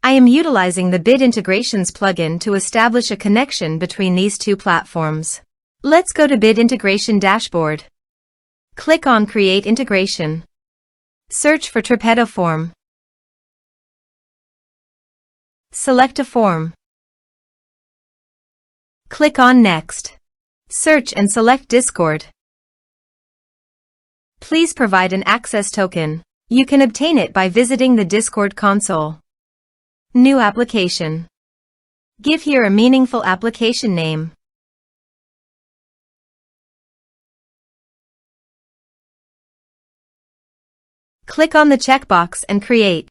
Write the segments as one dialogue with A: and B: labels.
A: I am utilizing the Bid Integrations plugin to establish a connection between these two platforms. Let's go to Bid Integration Dashboard. Click on Create Integration. Search for Tripetto form. Select a form. Click on Next. Search and select Discord. Please provide an access token. You can obtain it by visiting the Discord console. New application. Give here a meaningful application name. Click on the checkbox and create.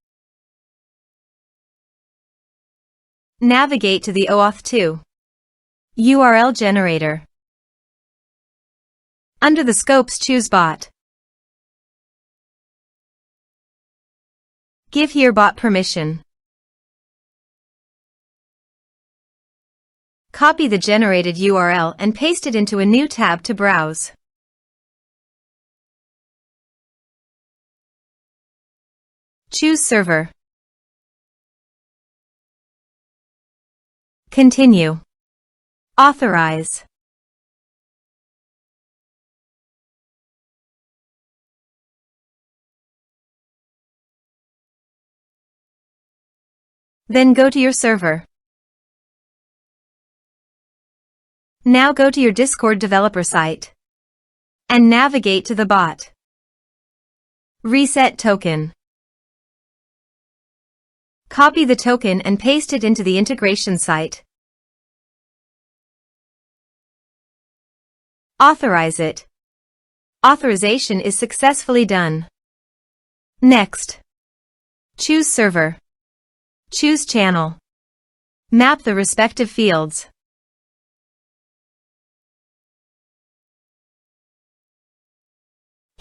A: Navigate to the OAuth 2 URL generator. Under the scopes, choose Bot. Give here bot permission. Copy the generated URL and paste it into a new tab to browse. Choose Server. Continue. Authorize. Then go to your server. Now go to your Discord developer site and navigate to the bot. Reset token. Copy the token and paste it into the integration site. Authorize it. Authorization is successfully done. Next. Choose Server. Choose Channel. Map the respective fields.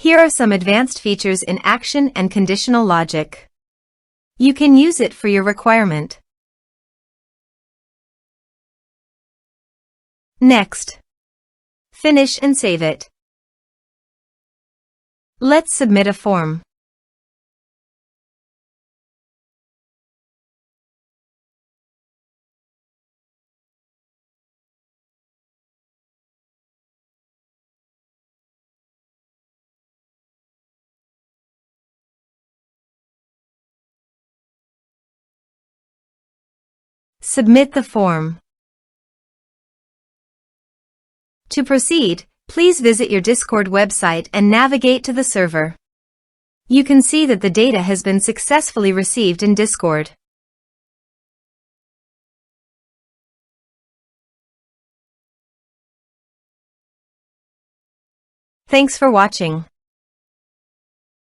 A: Here are some advanced features in action and conditional logic. You can use it for your requirement. Next. Finish and save it. Let's submit a form. Submit the form. To proceed, please visit your Discord website and navigate to the server. You can see that the data has been successfully received in Discord. Thanks for watching.